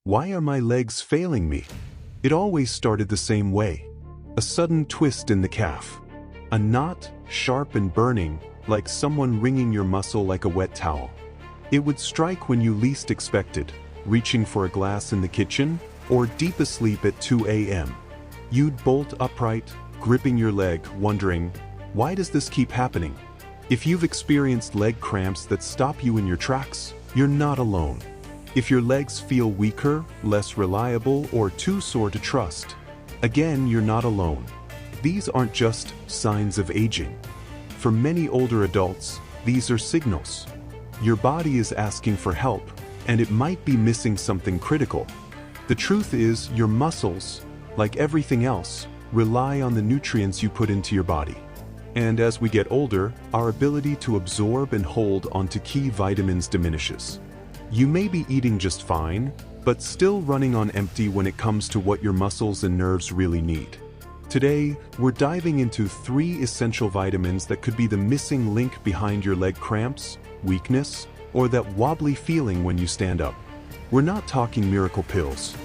Why are my legs failing me? It always started the same way. A sudden twist in the calf. A knot, sharp and burning, like someone wringing your muscle like a wet towel. It would strike when you least expected, reaching for a glass in the kitchen, or deep asleep at 2 a.m. You'd bolt upright, gripping your leg, wondering, why does this keep happening? If you've experienced leg cramps that stop you in your tracks, you're not alone. If your legs feel weaker, less reliable, or too sore to trust, again, you're not alone. These aren't just signs of aging. For many older adults, these are signals. Your body is asking for help, and it might be missing something critical. The truth is, your muscles, like everything else, rely on the nutrients you put into your body. And as we get older, our ability to absorb and hold onto key vitamins diminishes. You may be eating just fine, but still running on empty when it comes to what your muscles and nerves really need. Today, we're diving into 3 essential vitamins that could be the missing link behind your leg cramps, weakness, or that wobbly feeling when you stand up. We're not talking miracle pills.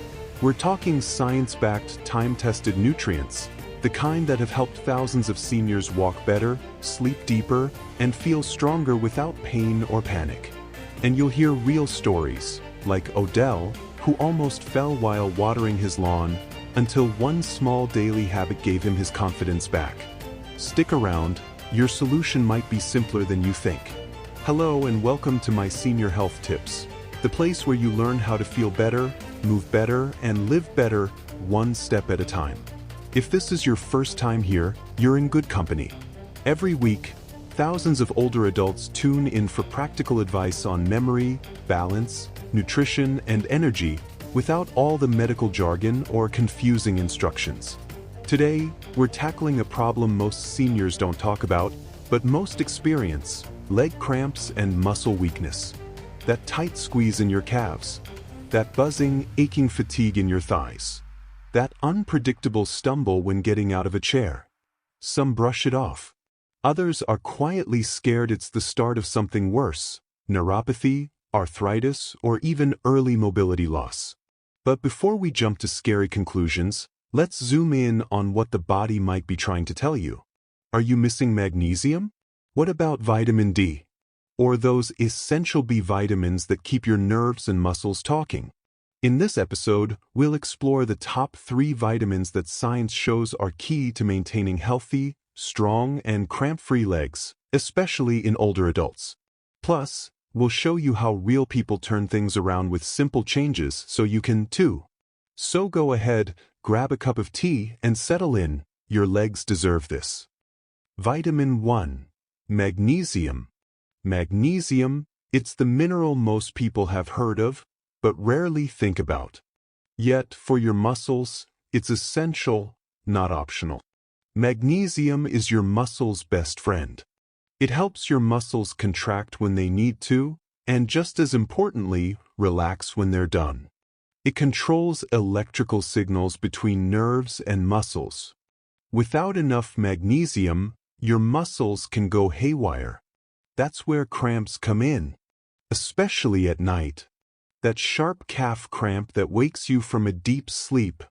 We're talking science-backed, time-tested nutrients, the kind that have helped thousands of seniors walk better, sleep deeper, and feel stronger without pain or panic. And you'll hear real stories, like Odells, who almost fell while watering his lawn, until one small daily habit gave him his confidence back. Stick around, your solution might be simpler than you think. Hello and welcome to my Senior Health Tips, the place where you learn how to feel better, move better, and live better, one step at a time. If this is your first time here, you're in good company. Every week, thousands of older adults tune in for practical advice on memory, balance, nutrition, and energy without all the medical jargon or confusing instructions. Today, we're tackling a problem most seniors don't talk about, but most experience: leg cramps and muscle weakness. That tight squeeze in your calves. That buzzing, aching fatigue in your thighs. That unpredictable stumble when getting out of a chair. Some brush it off. Others are quietly scared it's the start of something worse: neuropathy, arthritis, or even early mobility loss. But before we jump to scary conclusions, let's zoom in on what the body might be trying to tell you. Are you missing magnesium? What about vitamin D? Or those essential B vitamins that keep your nerves and muscles talking? In this episode, we'll explore the top 3 vitamins that science shows are key to maintaining healthy, strong, and cramp-free legs, especially in older adults. Plus, we'll show you how real people turn things around with simple changes so you can too. So go ahead, grab a cup of tea, and settle in. Your legs deserve this. Vitamin 1. Magnesium. Magnesium, it's the mineral most people have heard of, but rarely think about. Yet, for your muscles, it's essential, not optional. Magnesium is your muscles' best friend. It helps your muscles contract when they need to, and just as importantly, relax when they're done. It controls electrical signals between nerves and muscles. Without enough magnesium, your muscles can go haywire. That's where cramps come in, especially at night. That sharp calf cramp that wakes you from a deep sleep,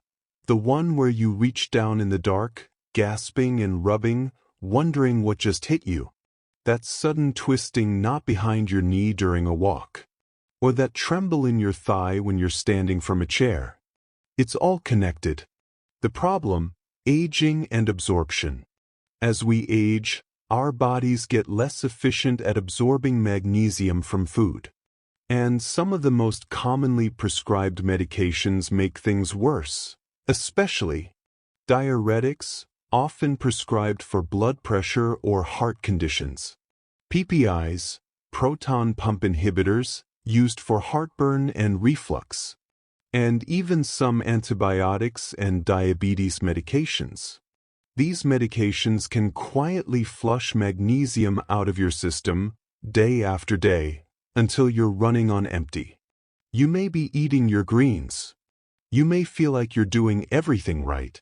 the one where you reach down in the dark, gasping and rubbing, wondering what just hit you. That sudden twisting knot behind your knee during a walk. Or that tremble in your thigh when you're standing from a chair. It's all connected. The problem: aging and absorption. As we age, our bodies get less efficient at absorbing magnesium from food. And some of the most commonly prescribed medications make things worse, especially diuretics, often prescribed for blood pressure or heart conditions. PPIs, proton pump inhibitors, used for heartburn and reflux. And even some antibiotics and diabetes medications. These medications can quietly flush magnesium out of your system, day after day, until you're running on empty. You may be eating your greens. You may feel like you're doing everything right.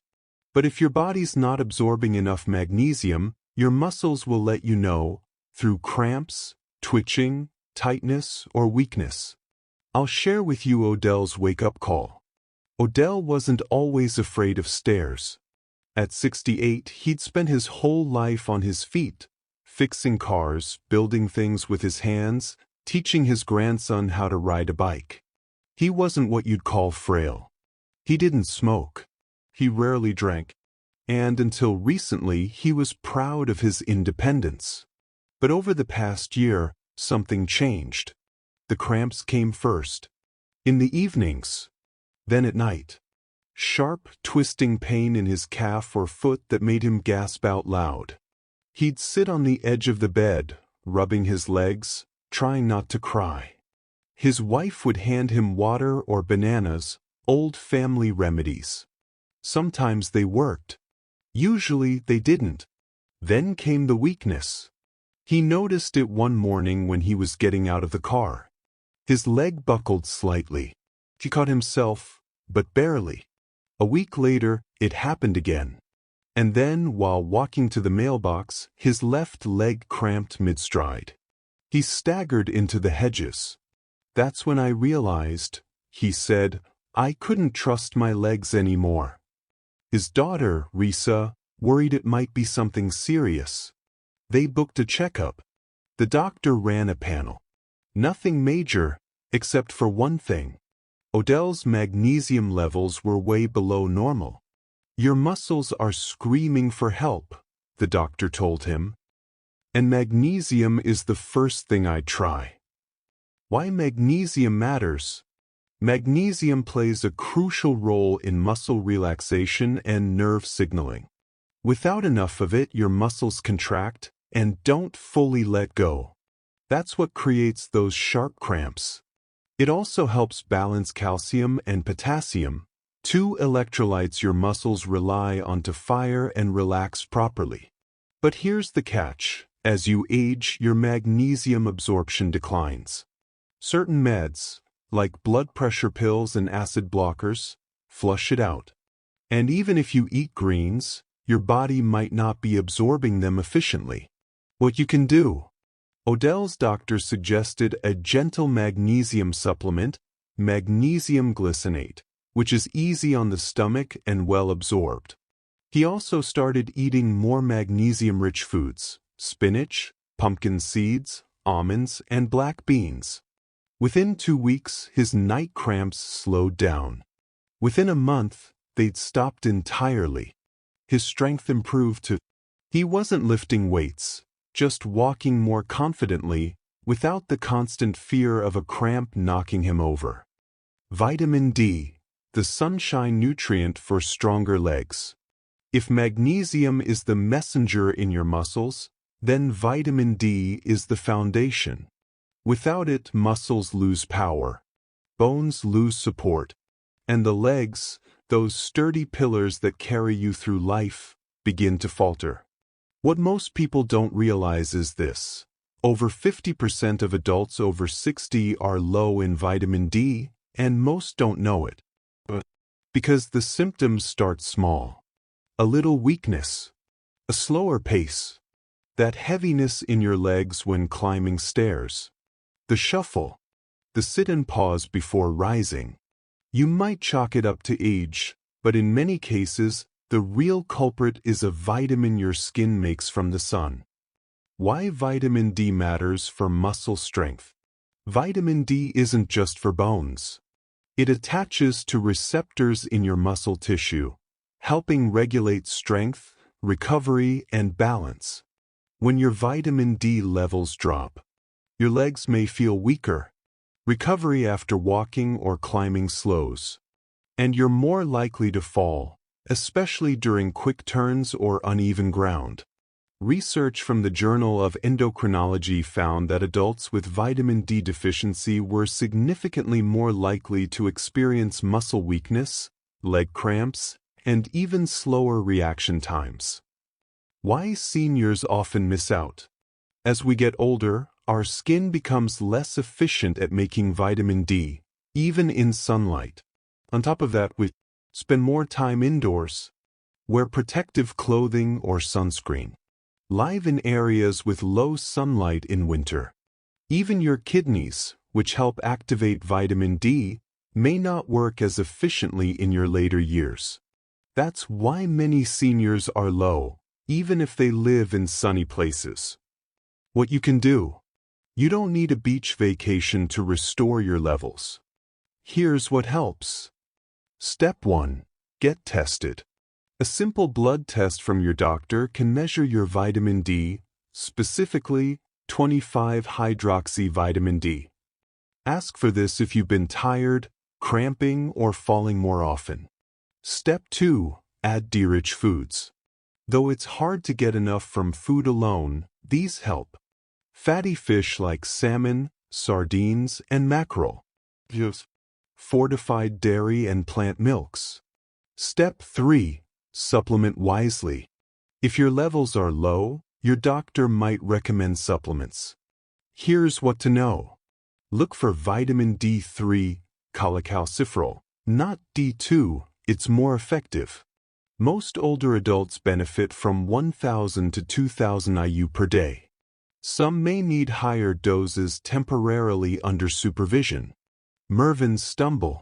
But if your body's not absorbing enough magnesium, your muscles will let you know, through cramps, twitching, tightness, or weakness. I'll share with you Odells' wake-up call. Odell wasn't always afraid of stairs. At 68, he'd spent his whole life on his feet, fixing cars, building things with his hands, teaching his grandson how to ride a bike. He wasn't what you'd call frail. He didn't smoke. He rarely drank. And until recently, he was proud of his independence. But over the past year, something changed. The cramps came first. In the evenings. Then at night. Sharp, twisting pain in his calf or foot that made him gasp out loud. He'd sit on the edge of the bed, rubbing his legs, trying not to cry. His wife would hand him water or bananas, old family remedies. Sometimes they worked. Usually they didn't. Then came the weakness. He noticed it one morning when he was getting out of the car. His leg buckled slightly. He caught himself, but barely. A week later, it happened again. And then, while walking to the mailbox, his left leg cramped mid-stride. He staggered into the hedges. That's when I realized, he said, I couldn't trust my legs anymore. His daughter, Risa, worried it might be something serious. They booked a checkup. The doctor ran a panel. Nothing major, except for one thing. Odells' magnesium levels were way below normal. Your muscles are screaming for help, the doctor told him. And magnesium is the first thing I try. Why magnesium matters? Magnesium plays a crucial role in muscle relaxation and nerve signaling. Without enough of it, your muscles contract and don't fully let go. That's what creates those sharp cramps. It also helps balance calcium and potassium, two electrolytes your muscles rely on to fire and relax properly. But here's the catch. As you age, your magnesium absorption declines. Certain meds, like blood pressure pills and acid blockers, flush it out. And even if you eat greens, your body might not be absorbing them efficiently. What you can do? Odells' doctor suggested a gentle magnesium supplement, magnesium glycinate, which is easy on the stomach and well absorbed. He also started eating more magnesium-rich foods, spinach, pumpkin seeds, almonds, and black beans. Within 2 weeks, his night cramps slowed down. Within a month, they'd stopped entirely. His strength improved too. He wasn't lifting weights, just walking more confidently, without the constant fear of a cramp knocking him over. Vitamin D, the sunshine nutrient for stronger legs. If magnesium is the messenger in your muscles, then vitamin D is the foundation. Without it, muscles lose power, bones lose support, and the legs, those sturdy pillars that carry you through life, begin to falter. What most people don't realize is this. Over 50% of adults over 60 are low in vitamin D, and most don't know it. Because the symptoms start small. A little weakness, a slower pace, that heaviness in your legs when climbing stairs, the shuffle, the sit and pause before rising. You might chalk it up to age, but in many cases, the real culprit is a vitamin your skin makes from the sun. Why vitamin D matters for muscle strength. Vitamin D isn't just for bones. It attaches to receptors in your muscle tissue, helping regulate strength, recovery, and balance. When your vitamin D levels drop, your legs may feel weaker. Recovery after walking or climbing slows. And you're more likely to fall, especially during quick turns or uneven ground. Research from the Journal of Endocrinology found that adults with vitamin D deficiency were significantly more likely to experience muscle weakness, leg cramps, and even slower reaction times. Why seniors often miss out. As we get older, our skin becomes less efficient at making vitamin D, even in sunlight. On top of that, we spend more time indoors. Wear protective clothing or sunscreen. Live in areas with low sunlight in winter. Even your kidneys, which help activate vitamin D, may not work as efficiently in your later years. That's why many seniors are low, even if they live in sunny places. What you can do: you don't need a beach vacation to restore your levels. Here's what helps. Step 1. Get tested. A simple blood test from your doctor can measure your vitamin D, specifically 25-hydroxy vitamin D. Ask for this if you've been tired, cramping, or falling more often. Step 2. Add D-rich foods. Though it's hard to get enough from food alone, these help. Fatty fish like salmon, sardines, and mackerel. Fortified dairy and plant milks. Step 3. Supplement wisely. If your levels are low, your doctor might recommend supplements. Here's what to know. Look for vitamin D3, cholecalciferol, not D2, it's more effective. Most older adults benefit from 1,000 to 2,000 IU per day. Some may need higher doses temporarily under supervision. Mervyn's stumble.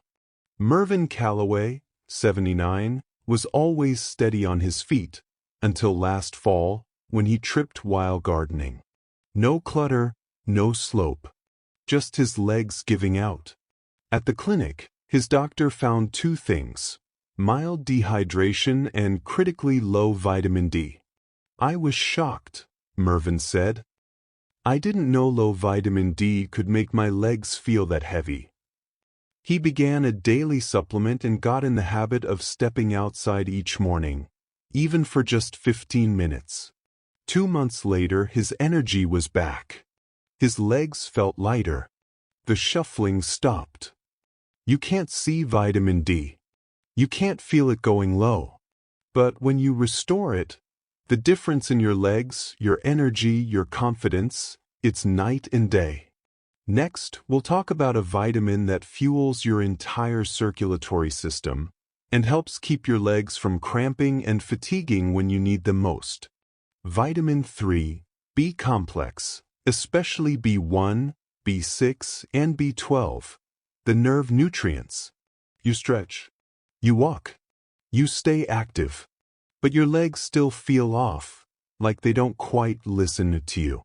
Mervyn Calloway, 79, was always steady on his feet, until last fall, when he tripped while gardening. No clutter, no slope. Just his legs giving out. At the clinic, his doctor found 2 things: mild dehydration and critically low vitamin D. I was shocked, Mervyn said. I didn't know low vitamin D could make my legs feel that heavy. He began a daily supplement and got in the habit of stepping outside each morning, even for just 15 minutes. 2 months later, his energy was back. His legs felt lighter. The shuffling stopped. You can't see vitamin D. You can't feel it going low. But when you restore it, the difference in your legs, your energy, your confidence, it's night and day. Next, we'll talk about a vitamin that fuels your entire circulatory system and helps keep your legs from cramping and fatiguing when you need them most. Vitamin 3, B complex, especially B1, B6, and B12, the nerve nutrients. You stretch, you walk, you stay active, but your legs still feel off, like they don't quite listen to you.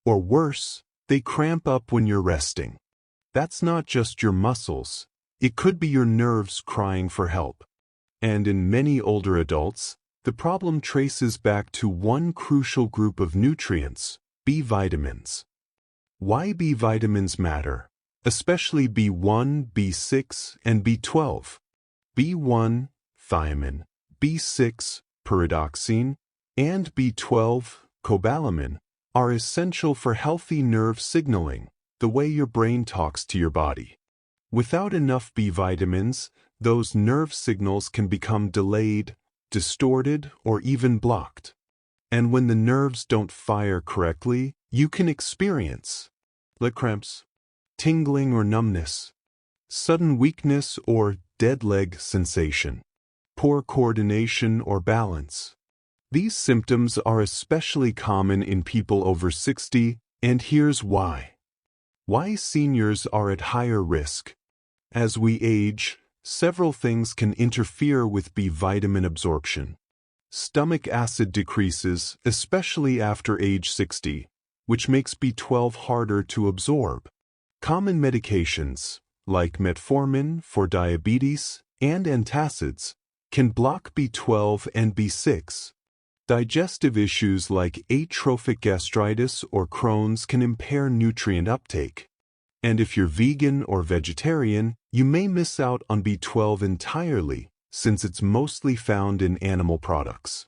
Or worse, they cramp up when you're resting. That's not just your muscles, it could be your nerves crying for help. And in many older adults, the problem traces back to one crucial group of nutrients, B vitamins. Why B vitamins matter, especially B1, B6, and B12. B1, thiamine, B6, pyridoxine, and B12, cobalamin, are essential for healthy nerve signaling, the way your brain talks to your body. Without enough B vitamins, those nerve signals can become delayed, distorted, or even blocked. And when the nerves don't fire correctly, you can experience leg cramps, tingling or numbness, sudden weakness or dead leg sensation, poor coordination or balance. These symptoms are especially common in people over 60, and here's why. Why seniors are at higher risk. As we age, several things can interfere with B vitamin absorption. Stomach acid decreases, especially after age 60, which makes B12 harder to absorb. Common medications, like metformin for diabetes and antacids, can block B12 and B6. Digestive issues like atrophic gastritis or Crohn's can impair nutrient uptake. And if you're vegan or vegetarian, you may miss out on B12 entirely, since it's mostly found in animal products.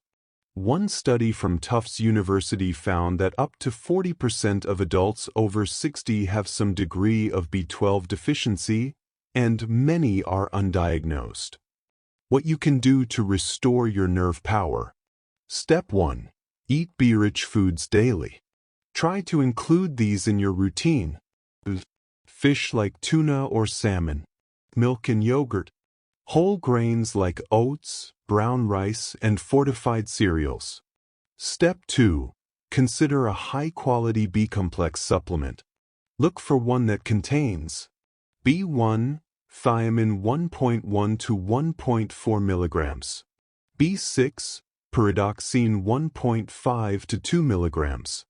One study from Tufts University found that up to 40% of adults over 60 have some degree of B12 deficiency, and many are undiagnosed. What you can do to restore your nerve power. Step 1. Eat B-rich foods daily. Try to include these in your routine. Fish like tuna or salmon, milk and yogurt, whole grains like oats, brown rice, and fortified cereals. Step 2. Consider a high-quality B-complex supplement. Look for one that contains B1, thiamine 1.1 to 1.4 milligrams, B6, pyridoxine 1.5 to 2 milligrams,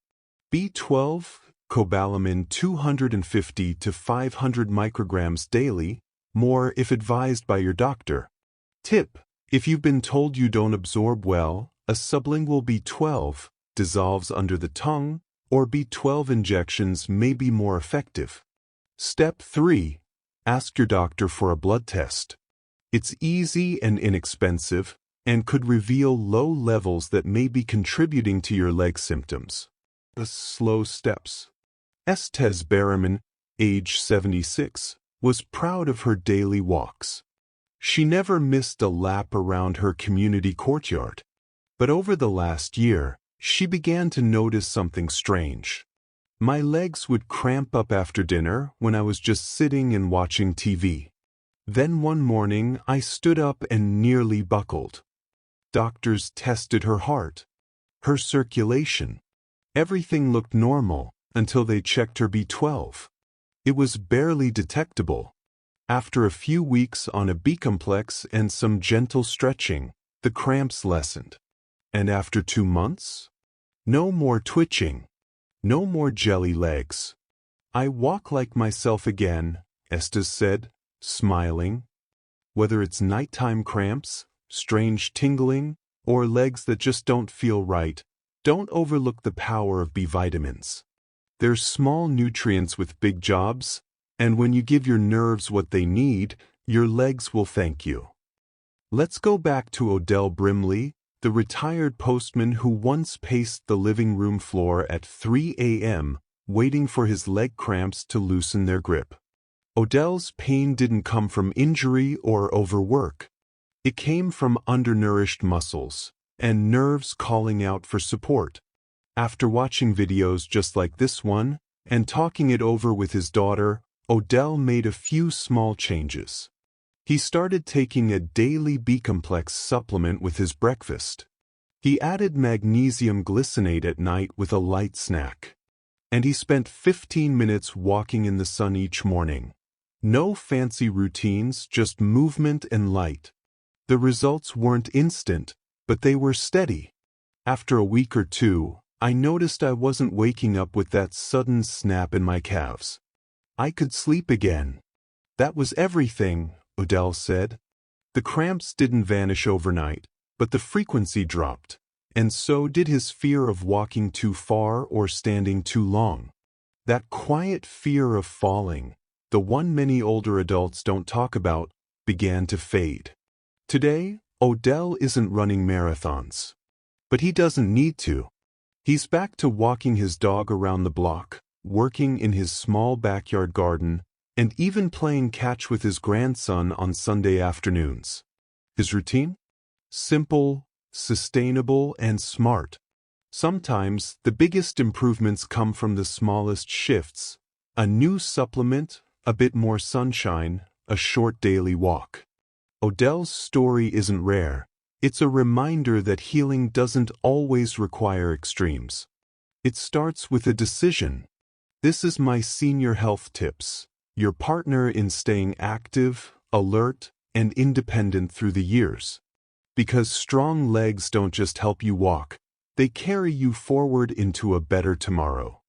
B12, cobalamin 250 to 500 micrograms daily, more if advised by your doctor. Tip: if you've been told you don't absorb well, a sublingual B12 dissolves under the tongue, or B12 injections may be more effective. Step 3. Ask your doctor for a blood test. It's easy and inexpensive, and could reveal low levels that may be contributing to your leg symptoms. The slow steps. Estes Berriman, age 76, was proud of her daily walks. She never missed a lap around her community courtyard. But over the last year, she began to notice something strange. My legs would cramp up after dinner when I was just sitting and watching TV. Then one morning, I stood up and nearly buckled. Doctors tested her heart, her circulation. Everything looked normal until they checked her B12. It was barely detectable. After a few weeks on a B-complex and some gentle stretching, the cramps lessened. And after 2 months? No more twitching. No more jelly legs. I walk like myself again, Estes said, smiling. Whether it's nighttime cramps, strange tingling, or legs that just don't feel right, don't overlook the power of B vitamins. They're small nutrients with big jobs, and when you give your nerves what they need, your legs will thank you. Let's go back to Odell Brimley, the retired postman who once paced the living room floor at 3 a.m., waiting for his leg cramps to loosen their grip. Odell's pain didn't come from injury or overwork. It came from undernourished muscles and nerves calling out for support. After watching videos just like this one and talking it over with his daughter, Odell made a few small changes. He started taking a daily B-complex supplement with his breakfast. He added magnesium glycinate at night with a light snack. And he spent 15 minutes walking in the sun each morning. No fancy routines, just movement and light. The results weren't instant, but they were steady. After a week or two, I noticed I wasn't waking up with that sudden snap in my calves. I could sleep again. That was everything, Odell said. The cramps didn't vanish overnight, but the frequency dropped, and so did his fear of walking too far or standing too long. That quiet fear of falling, the one many older adults don't talk about, began to fade. Today, Odell isn't running marathons. But he doesn't need to. He's back to walking his dog around the block, working in his small backyard garden, and even playing catch with his grandson on Sunday afternoons. His routine? Simple, sustainable, and smart. Sometimes the biggest improvements come from the smallest shifts. A new supplement, a bit more sunshine, a short daily walk. Odell's story isn't rare. It's a reminder that healing doesn't always require extremes. It starts with a decision. This is my senior health tips, your partner in staying active, alert, and independent through the years. Because strong legs don't just help you walk, they carry you forward into a better tomorrow.